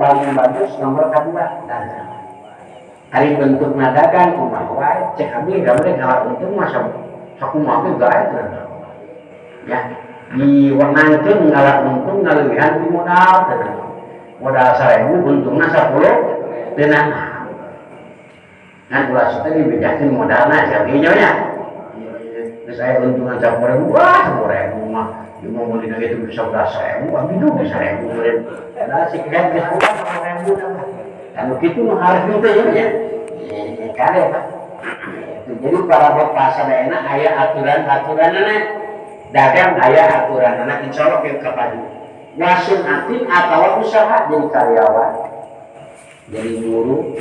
paling bagus nomor kedua dagang. Hari bentuk dagang kumaha wae cek abdi gambar ngalah untung masa sakumaha teh gae ya diwenangkeun ngalah untung ngalewihan di modal modal 1000 untungna 10 teu naon kan ulah teh dibedakeun modalna sakieu nya geus aya untungan 10.000 wah 10.000 mah cuma mau dina itu bisa 11.000 abdi nu 1.000 da si kan geus 10.000 anu kitu mah harus teh ya kare Pak. Jadi para bapak sadayana aya aturan-aturanana dagang aya aturanana insyaallah ke kapadu. Wasun atin atawa usaha jadi karyawan. Jadi guru,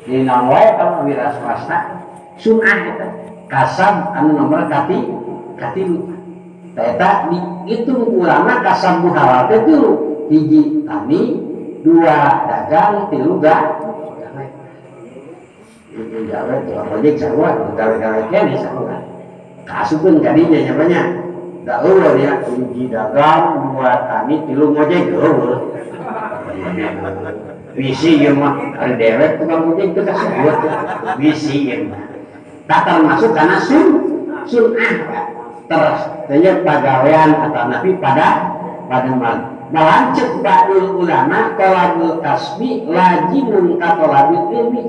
jadi naon wae ka wira swasta sunah eta. Kasab anu nomor katilu. Eta dihitung ulama kasab halal teh 3. Hiji tani, 2 dagang, 3 gawe projek sarua gawe-gawe kene sarua kasupun kadinya nyamanya da eueuh ya hiji dagang 2 tani 3 ngojek eueuh bisi ieu mah ari dewek tukang ngojek teh kasebut bisi ieu mah tak termasuk kana sunah terus tanya pagawean atau nabi pada melancet ba'dul ulama talabul kasbi lajimun katolabil ilmi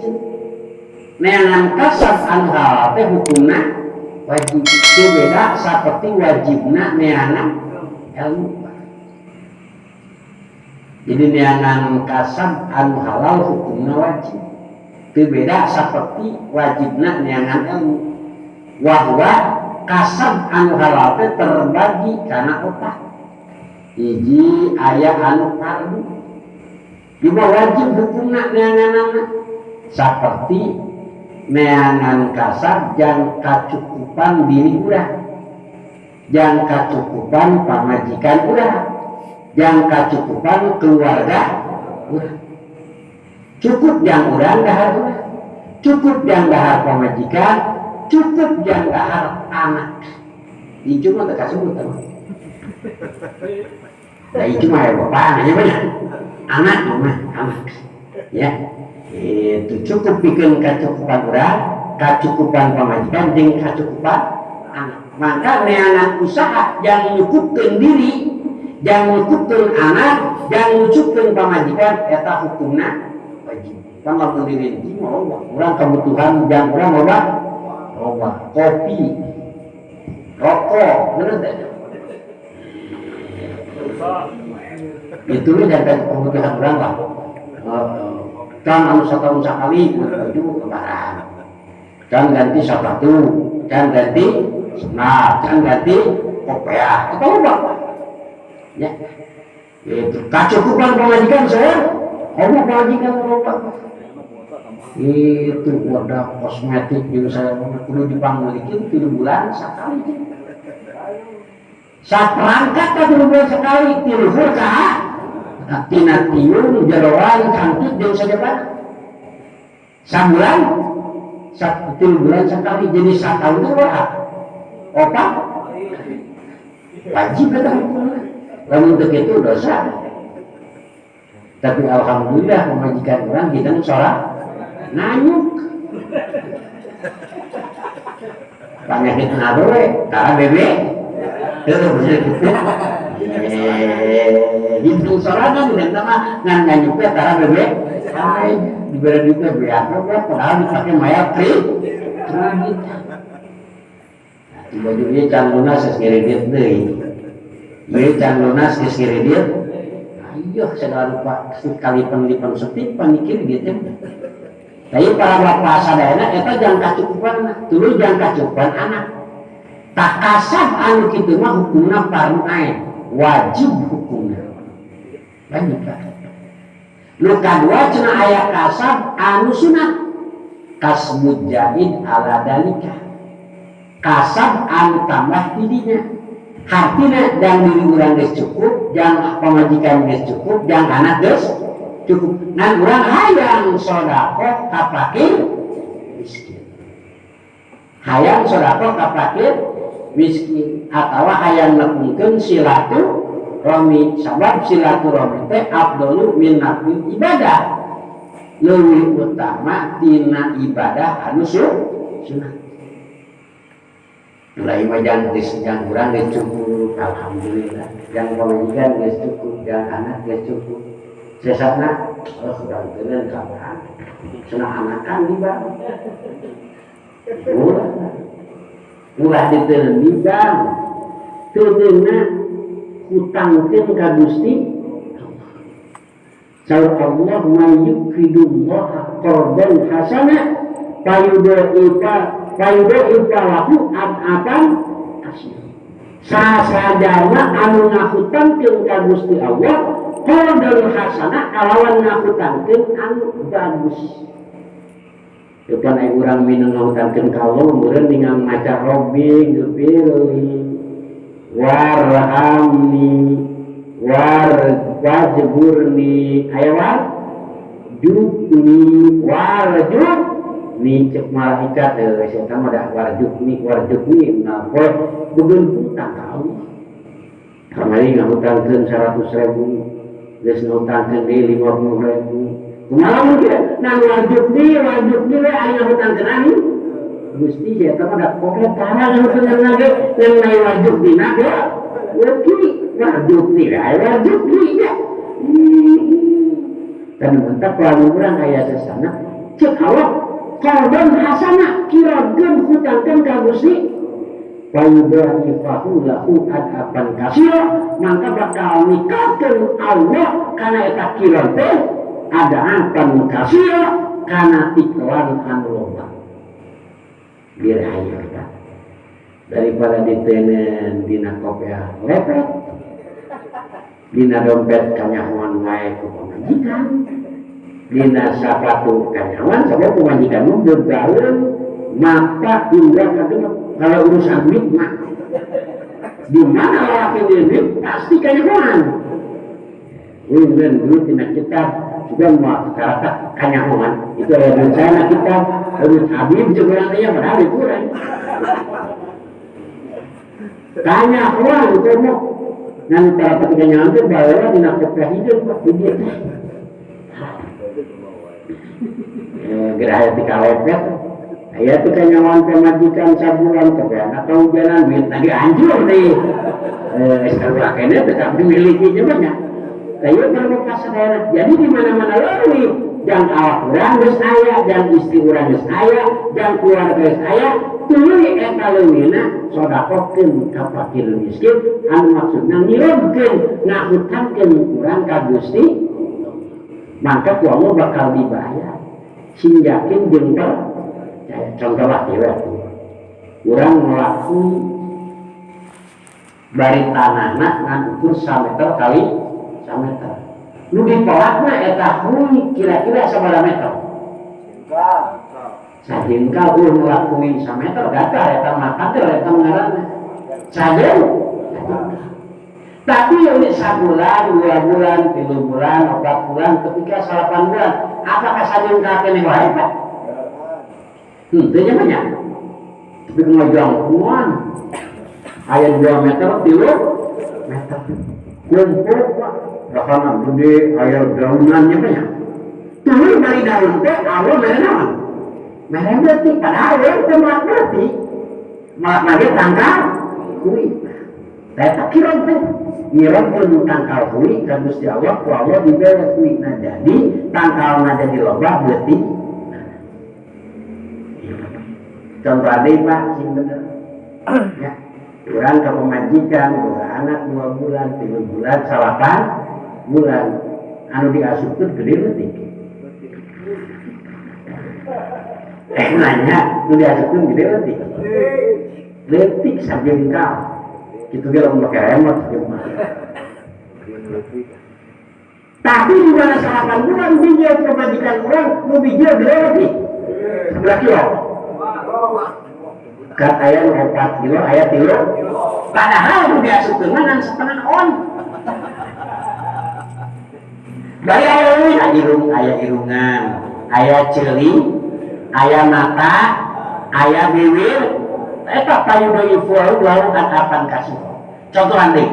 neangan kasab anu halal teh hukumna wajib itu beda seperti wajibna neangan ilmu. Jadi neangan kasab anu halal hukumna wajib itu beda seperti wajibna neangan ilmu. Wahwa kasab anu halal teh terbagi karena otak. Hiji aya anu fardu juga wajib hukumna neanganana seperti neangan kasab yang kacukupan diri urang, yang kacukupan pamajikan urang, yang kacukupan keluarga urang. Cukup yang urang dahar urang, cukup yang dahar pamajikan, cukup yang dahar anak. Itu mah tak kasebut teman. Nah itu mah ya bapak nanya banyak, anak ya. Itu cukup bikin kecukupan urang, kecukupan pamajikan, dan kecukupan anak. Maka neangan usaha yang nyukupkeun diri, yang nyukupkeun anak, yang nyukupkeun pamajikan, eta hukumna wajib. Kan lamun dirinci mau urang kebutuhan yang urang loba kopi, rokok, bener teh. Itu jangan kebutuhan urang lah. Kan anu setahun sekali baju lebaran, kan ganti sepatu, kan ganti senat, kan ganti kopiah, atau apa? Ya, itu kecukupan pemajikan saya, ngomong pemajikan apa? Itu wadah kosmetik juga saya perlu dipanggulin 3 bulan sekali. Saat perangkat 3 bulan sekali, 3 bulan tina tiung jeroan cantik jeung sajabat sabulan 1 bulan sekali jadi satahun teh opat wajib eta hukumna lamun teu kitu dosa tapi alhamdulillah pemajikan urang kita sholat nanyuk panyakit ngadoe tara bebe teu bener kitu hintung sorangan dan nama ngan nyupe tara bebe diberi duitnya biasa padahal dipakai mayat kredit baju dia can lunas kredit deui ieu can lunas kredit ayo segala lupa sekalipan setik panikir gitu tapi para bapak sadayana eta jang kacukupan tuluy jang kacukupan anak tak kasab anu kitu mah hukumna fardu ain wajib hukumnya banyak Pak. Nu kadua cenah aya kasab anu sunat kasbud jahid ala dalika kasab anu tambah tidinya hartina dan diri urang geus cukup jang pamajikan geus cukup jang anak geus cukup ngan urang hayang sedekah ka fakir miskin hayang sedekah ka fakir miskin atawa hayang nepungkeun silaturahmi silaturahmi sabab silaturahmi teh afdalu min nafil ibadah leuwih utama tina ibadah anu sunah. Mulai majan geus jang urang geus cukup alhamdulillah. Jang pamajikan geus cukup, jang anak geus cukup. Sesatna sudah teureun kapan. Cenah anakan di bang. Ulah diteureun di bang. Teureunna hutangkeun ka Gusti Allah. Allah may yukridullah qardan hasanah payudaifa lahu ad'atan kasih. Sasajana anu ngahutangkeun ka Gusti Allah qardan hasanah kalawan ngahutangkeun anu bagus. Depan ai urang minang ngahutangkeun ka Allah meureun ningal maca Robbi geupeuli warhamni wajburni ayawat jukni warjukni cek malaikat saya mah dah warjukni nah poe bugeun hutang ka Allah kamari ngahutangkeun 100.000 geus ngahutangkeun deui 50.000 kumaha mungkin nang warjukni we aya ngahutangkeun ani Gusti saya mah dah pokoknya parah ngahutangkeun lagi yang naik warjukni na ge wajukni ya dan mantap kalau orang ayat sesana cek Allah qardan hasanah kirakeun hutangkeun ka Gusti fayudaifahu lahu ad'afan katsira mangka bakal nikahkeun Allah kana eta kiran teh ad'afan katsira kana iklan anu loba biar aya daripada ditenen dina kopiah lepet dina dompet kanyahoan wae ku pamajikan dina sapatu kanyahoan sabab pamajikan mah bergaul mata indra kagenep kalau urusan duit mah di mana lalaki duit pasti kanyahoan ulen duit dina kitab juga mau kata kanyahoan itu aya rencana kita duit habib jeung urang teh padahal itu urang tanya orang itu mau nanti ketika nyampe bawa di nakopnya hidup waktu dia gerah di kalepet ayat itu kanyawan pemajikan sabulan kebean atau hujanan duit tadi anjur nih sekarang akhirnya tetap dimiliki banyak kayu berlepas daerah jadi di mana-mana lalu yang awak orang geus aya yang istri orang geus aya yang keluarga geus aya tuluy eta leungeunna sodakokeun ka fakir miskin anu maksudna ngirimkeun ngahutangkeun urang ka Gusti maka ku Allah bakal dibayar sinjakeun jeung percaya contoh lah ya urang ngelakuin bari tanahna ngan ukur 1 meter kali 1 meter nu dipolakna eta huni kira-kira sabaraha meter sajengkal ulun ngelakuin 1 meter gagal eta makan teh eta ngaranna sajeng tapi ini 1 bulan 2 bulan 3 bulan 4 bulan ketika 8 bulan apakah sajengkal keneh wae Pak teu nya banyak tapi ngajang kuan aya 2 meter 3 meter kumpul Pak bahkan gede aya daunannya banyak tuluy dari daun teh Allah mere naon mere berarti padahal itu malah berarti malah tangkal kuih saya kira itu nyiram pun tangkal kuih kan Gusti Allah ku Allah diberi kuih nah jadi tangkal nada di lobah berarti contoh ada Pak sing bener ya kurang ke pemajikan 2 anak 2 bulan 3 bulan 8 bulan anu diasupkeun gede leutik nanya nu diasupkeun gede leutik sajengkal kitu ge lamun make remote tapi di mana 8 bulan bijil pemajikan urang nu bijil gede leutik 11 kilo kat aya 4 kilo aya 3 padahal nu diasupkeun mah ngan setengah on dari aya irungan aya ceuli aya mata aya bibir eta payudaifu lalu kan apan kasih contoh deui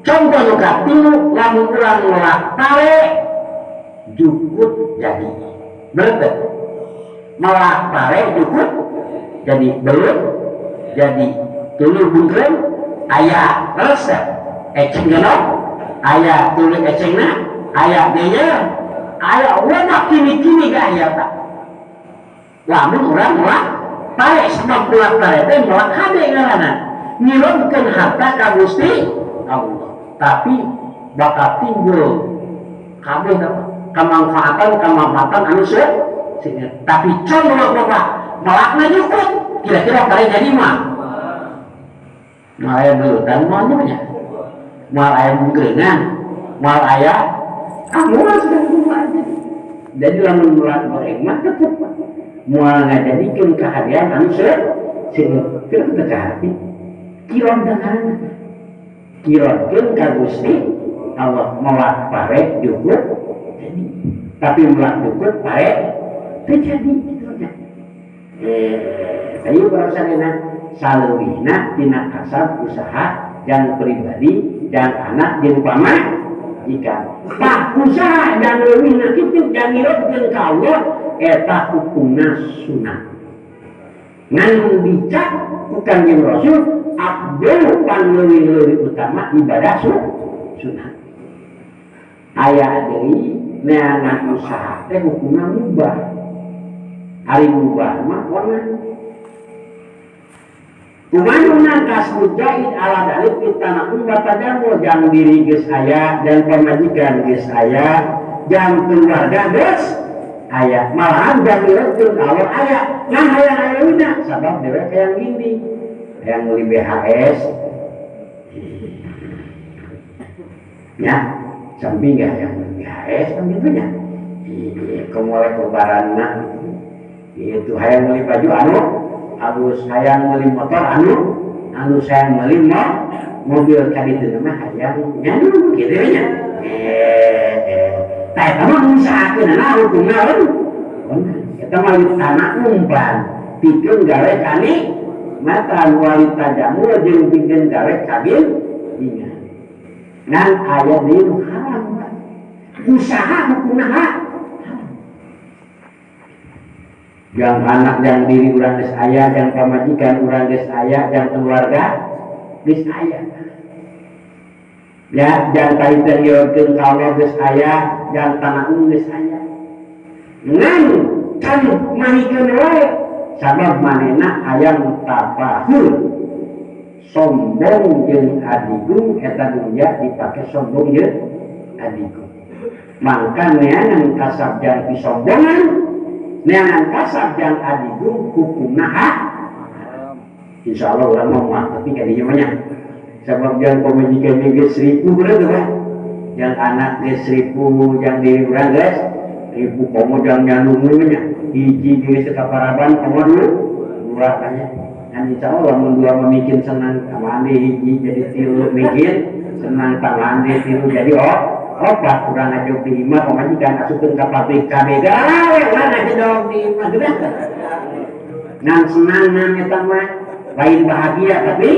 contoh juga tilu lamun urang nolak pare jukut jadi belet melak pare jukut jadi belut jadi tulu bungkrem ayah resep eceng genok ayah tulu ecengna ayah dia ayah wadah kini-kini gak ayah tak lamun orang melak pare sebab melak pare itu melak hade ngaranan nyiromkan harta ka Gusti Allah tapi bakal timbul kabeh kemanfaatan anu tapi contoh bapak melakna jukut kira-kira pare jadi mah mal ayah belutan maunya mal ayah bungkrengan mal ayah kamu sudah rumah jadi lamun mulak goreng mah tetep mual ngajadikeun kahadian anu kita hati kiron dengan kironkeun ka Gusti Allah melak pare jukut jadi tapi melak jukut pare terjadi itunya ayo barasanena saleuwihna tina kasab usaha yang pribadi dan anak jeung pamajikan tah usaha dan leuwihna kitu dan ngireukeun ka Allah eta hukumna sunat ngan dicak bukan yang Rasul abdul pan leuwih utama ibadah sunat aya deui neangan usaha teh hukumna mubah ari mubah mah warna kumanuna kasbul jahid ala dalik kita umat tadamu jang diri geus aya dan pamajikan geus aya jang keluarga geus aya malahan jang direukeun Allah aya nah hayang ayeuna sabab dewek hayang gindi hayang meuli BHS nya samping hayang meuli BHS kan gitu nya kemulai lebaran mah itu hayang meuli baju Agus hayang meuli motor anu sayang meuli mobil kaditu mah hayang nyanyi kitu nya tah eta mah ngusahakeun hukumna eta mah tanah umpan pikeun gawe kani mata wanita jamu jeung pikeun gawe kabil dingan ngan aya di haram usaha hukumna yang anak yang diri urang geus aya yang pamajikan urang geus aya yang keluarga geus aya ya yang kaitan ngireukeun ka Allah geus aya yang tanah geus aya ngan can mahikeun wae sabab manehna hayang tapahul sombong jeung adigung eta dunya dipake sombong jeung adigung mangka neangan kasab jeung pisombongan neangan kasab yang adigung hukumna insyaallah orang mau tapi kadinya banyak sebab yang pemajikan geus 1000 berarti kan yang anak geus 1000 yang diri urang geus 1000 komo jang nyandungnya hiji geus sakaparaban komo dua tanya kan insyaallah mun dua memikin senang tamande hiji jadi 3 mikir senang tamande 3 jadi opat kurang aja di imah pemajikan asukeun ka pabrik kabeh gawe lan aja dong di imah geus ngan senang eta mah lain bahagia tapi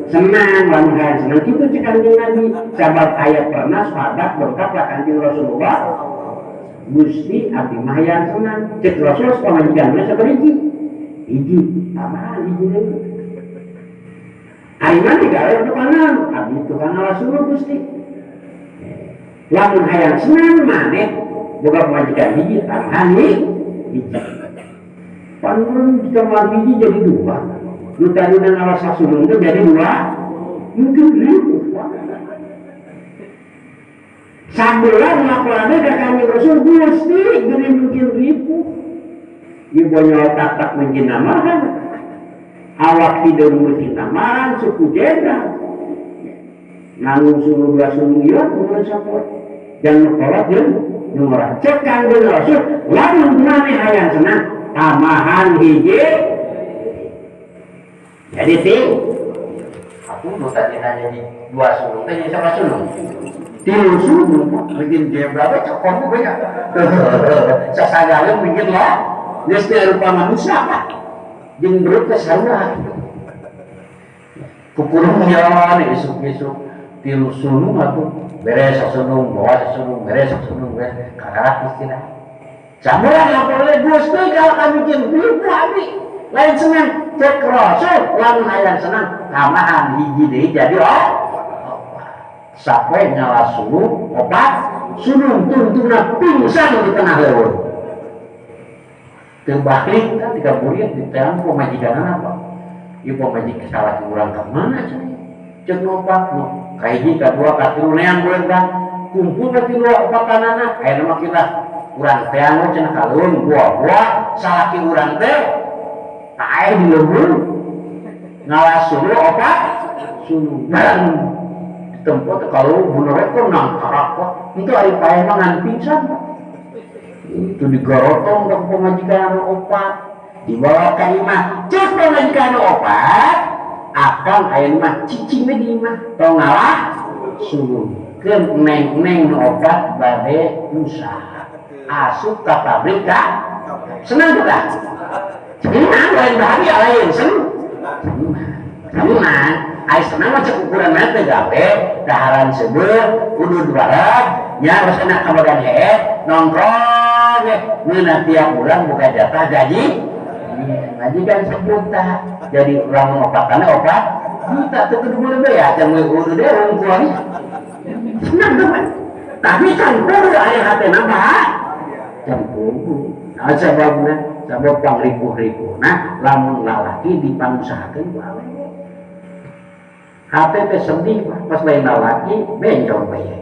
senang lamun senang kitu cek Kanjeng Nabi sabab aya pernah sahabat berkata Kanjeng Rasulullah Gusti abdi mah hayang senang cek Rasul pamajikanna sabariji hiji tambahan hiji deui ayeuna digawe tukangan abdi tukang Rasulullah Gusti lamun hayang senang maneh boga pamajikan hiji tambahan hiji panurun jika hiji jadi 2 nu tadi dan awas sasulung itu jadi 2 mungkin 1000 sabulan laporannya ke Kanjeng Rasul Gusti gede mungkin 1000 ibu nyotak tak mungkin namaran awak tidak mungkin namaran suku jenderal nanggung suruh belas suruh ya kemudian sapot dan ngekolot dan ngemorat cek Kanjeng Rasul lamun maneh hayang senang tamahan hiji jadi aku mau tadi nanya di 2 sulung tanya sama sulung 3 sulung bikin dia berapa cokok banyak sasagala bikin lah geus teh rupa manusia pak jeung beurut ke sarua kukurung nyawa isuk-isuk tilu sunung atuh beres sunung bawa sunung beres sunung beres kakarak istilah samuran lapor Gus teh kalau kami bikin ribu abi lain senang cek rasul lamun aya senang tambahan hiji deui jadi sampai nyala sunung obat sunung tuntuna pingsan di tengah leuweung teu balik kan 3 bulan diteang pamajikan apa ieu pamajikan salah urang ka mana cek obat nu kahiji kadua katilu neang bulan kan kumpul ka tilu opatanana aya mah kita urang teh anu cenah kaleuweung buah-buah salaki urang teh tae di leuweung ngalasulu obat sunung barang tempat kalau bener itu nangkarak itu ari pae mangan pingsan itu digarotong ke pemajikan obat dibawa ke imah cek pemajikan obat akan ayeuna mah cicing we di imah tong ngalah sunung keun neng-neng obat bade usaha asup ka pabrik senang kita senang lain bahagia lain senang ai senang mah cek ukuran mah teh gawe daharan seubeuh udud barat nya geus kena ka badan head nongkrong ngeuna tiap bulan buka jatah gaji majikan sejuta jadi urang ngopatanna obat juta teu kudu meuleuh bae atuh we kudu dewe wong senang teman tapi kan kudu aya hatena mah campur nah sabab pangripuh-ripuhna lamun lalaki dipangusahakeun ku awewe HPP sedih pas lain laki bencong bae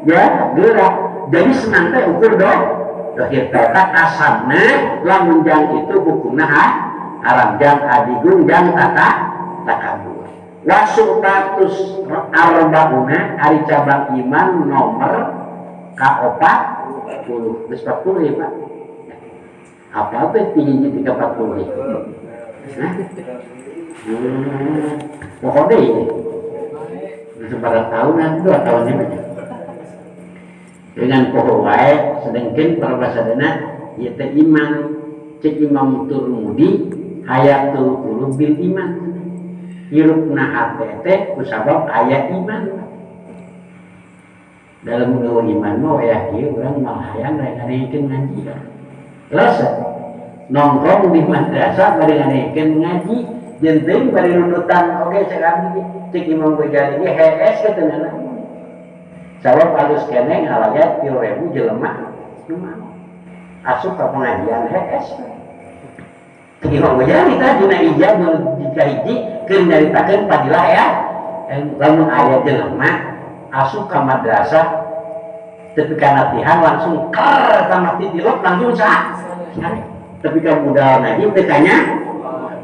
ya gerak jadi senang teh ukur dohir petak asamna lamun jang itu hukumna haram jang adigung jang takabur wasutatus arbauna ari cabang iman nomor ka 40 geus 40 ya Pak apa teh tinggi 340 pokoknya ini sebarang tahunan 2 tahun ini dengan pohon wae sedengkeun parabasadana ieu teh iman cek Imam Turmudi hayatul qulub bil iman hirupna hate teh kusabab aya iman dalam eueuh iman mah aya kieu urang mah hayang rek nganeikeun ngaji terus nongkrong di madrasah bari nganeikeun ngaji jenteung bari nunutan oge cek abdi cek Imam Ghazali ge hees keteunana sabab alus keneh ngalayat 3.000 jelema asup ka pengajian hees cek Imam Ghazali tah dina ijab hiji keur nyaritakeun fadilah ya lamun aya jelema asup ka madrasah tapi latihan langsung ker ka mati tilok langsung tapi kamu modal ngaji bertanya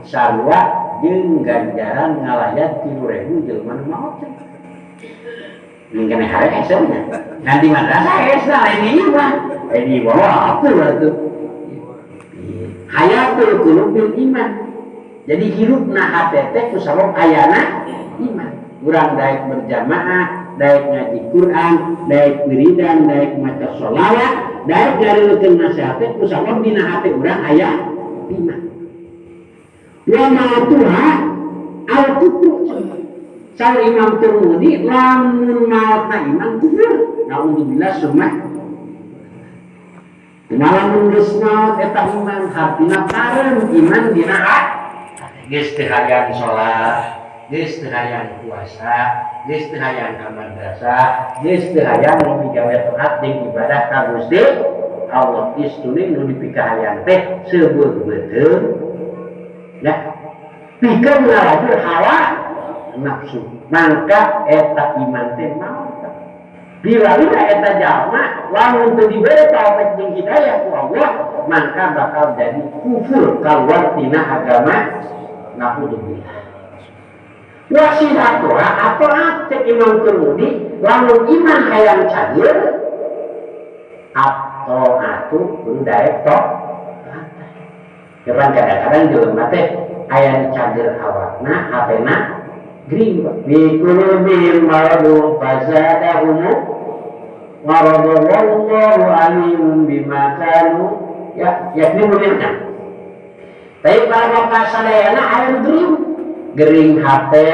sarua jeung ganjaran ngalayat 3.000 jelema nu maot ini kena hari esoknya nanti madrasah esok ini bawa apa tuh hayatul qulub bil iman jadi hirupna hate teh kusabab ayana iman urang daek berjamaah daek ngaji Quran daek wiridan daek maca sholawat daek gareuleukeun nasihat teh kusabab dina hate urang aya iman wa ma tuha al kufur sal Imam Turmudi lamun maotna iman kufur naudzubillah summa lamun geus maot eta iman hartina pareum iman dina geus teu hayang salat geus teu hayang puasa geus teu hayang ka madrasah geus teu hayang migawe taat jeung ibadah ka Gusti Allah istune nu dipikahayang teh seubeuh-beuteung ya pikeun ngalamun hawa nafsu mangka eta iman teh maot bila eta jalma lamun teu dibere taufik jeung hidayah ku Allah maka bakal jadi kufur kaluar tina agama naudzubillah wasidatuha atau cek Imam Turmudi lamun iman hayang cager atau atuh kudu daek tok Cuman kadang-kadang jelema teh aya dicager awakna hatena gring bi qulubihim maradun fazadahum wallahu alimun bima kanu yakni mulina. Tapi para bapak sadayana aya gring gering hate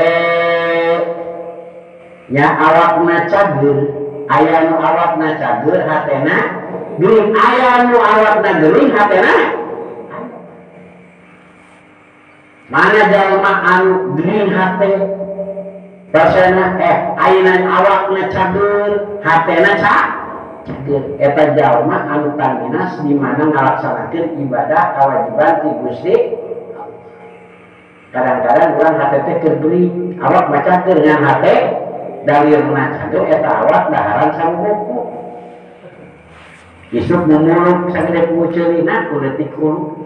nya awakna cager, aya nu awakna cager hatena gering, aya nu awakna gering hatena mana jalma anu gering hate rasana ayeuna awakna cager hatena cager eta jalma anu tangdinas di mana ngalaksanakeun ibadah kewajiban ti Gusti. Kadang-kadang urang hate teh keur gering awak maca keur ngan hate dalirna cager eta awak daharan sangguku isuk mumuluk sagede puceulina ku leutik hulu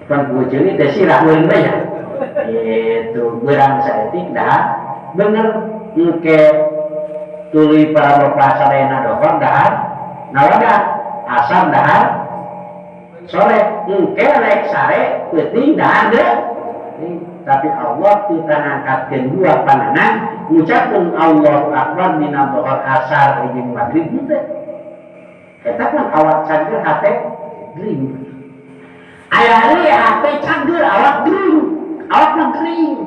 pan puceuli teh sirah weung bae ya itu berang saeutik dah bener engke tuluy para bapak sadayana dohor dahar nawada asar dahar sore engke rek sare peuting dahar deh. Tapi Allah kita ngangkatkeun dua pandangan ngucapkeun Allahu Akbar dina dohor asar jeung maghrib teh eta kan awak cager hate gering aya deui hate cager awak gering awakna gering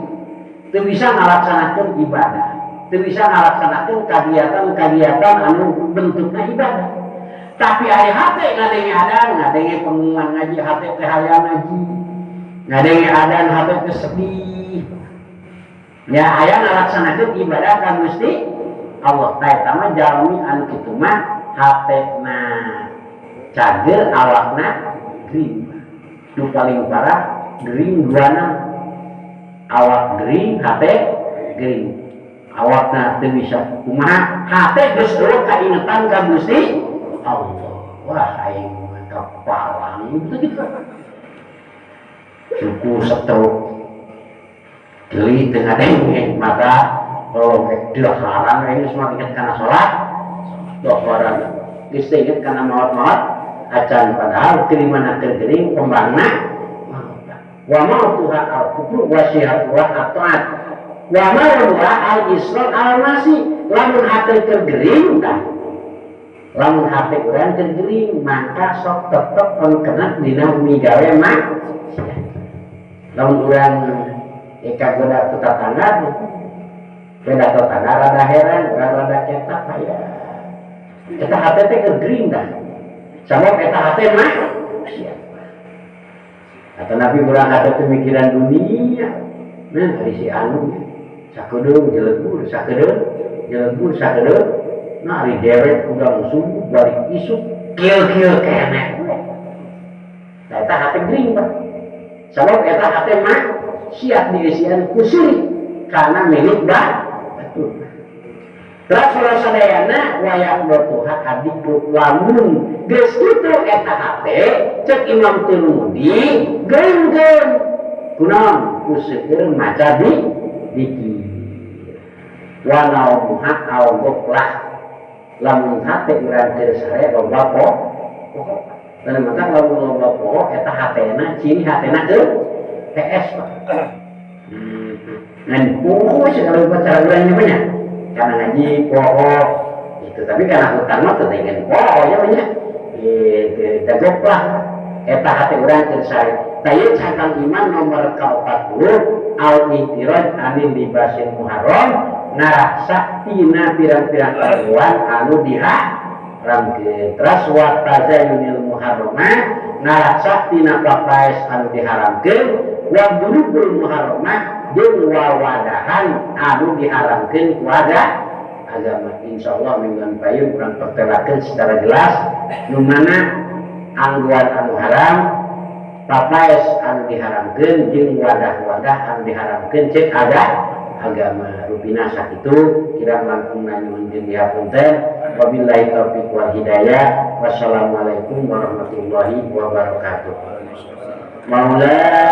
teu bisa ngalaksanakeun ibadah, teu bisa ngalaksanakeun kagiatan anu bentukna ibadah. Tapi aya hate ngadenge adan, ngadenge pengumuman ngaji hate teh hayang ngaji, ngadenge adan hate teh sedih. Ya aya ngalaksanakeun ibadah ka Gusti Allah. Ta eta mah jalmi anu kitu mah hatena cager awakna gering. Nu paling parah gering duana. Awak gering, hate gering. Awakna teu bisa kumaha, hate geus eueuh kaingetan ka Gusti Allah. Wah aing mah kapalang gitu. Suku setruk geli teu ngadenge maka kalau daharan aing geus inget kana salat daharan geus inget kana maot-maot acan padahal kirimana keur gering kembangna wa ma'tuha al-kufru wa syihatu wa at-ta'at wa ma'tuha al-islam al-masih lamun hate tergering kan lamun hate urang tergering maka sok tetep pengkenat dina migawe mak lamun urang eka goda tetangga beda tetangga rada heran rada ketak aya eta hate teh tergering kan sabab eta hate mah atau Nabi urang hate pemikiran dunia nah ari si anu sakedeung jelegur sakedeung nah ari dewek udang subuh balik isuk kieu-kieu keneh eta hate gering Pak sabab eta hate mah siap diisian kusiri karena milik betul Rasulullah sadayana wayak dotuha adik lamun geus kitu eta hate cek Imam Tirmidzi geureung kunaon useukeun maca dikir wa nauha au goklah lamun hate urang teu sare loba pokok dan mata lamun loba pokok eta hatena ciri hatena teu TS Pak ngan pokok segala cara urang banyak karena ngaji pokok itu tapi karena hutang mah teu dengan pokok ya banyak tegoklah eta hate urang teu sare tayeu cangkang iman nomor ka-40 al-ihtiraj anil libasil muharram ngarasa tina pirang-pirang karuan anu diharamkeun terus wa tazayunil muharramah ngarasa tina papaes anu diharamkeun wa durubul muharramah jeung wawadahan anu diharamkeun ku agama. Insyaallah mingguan payung urang pertelakeun secara jelas nu mana angguan anu haram papaes anu diharamkeun jeung wadah-wadah anu diharamkeun cek agama rupina sakitu kira langkung nyuhun jeung dihapunten wabillahi taufiq wal hidayah wassalamualaikum warahmatullahi wabarakatuh. Maula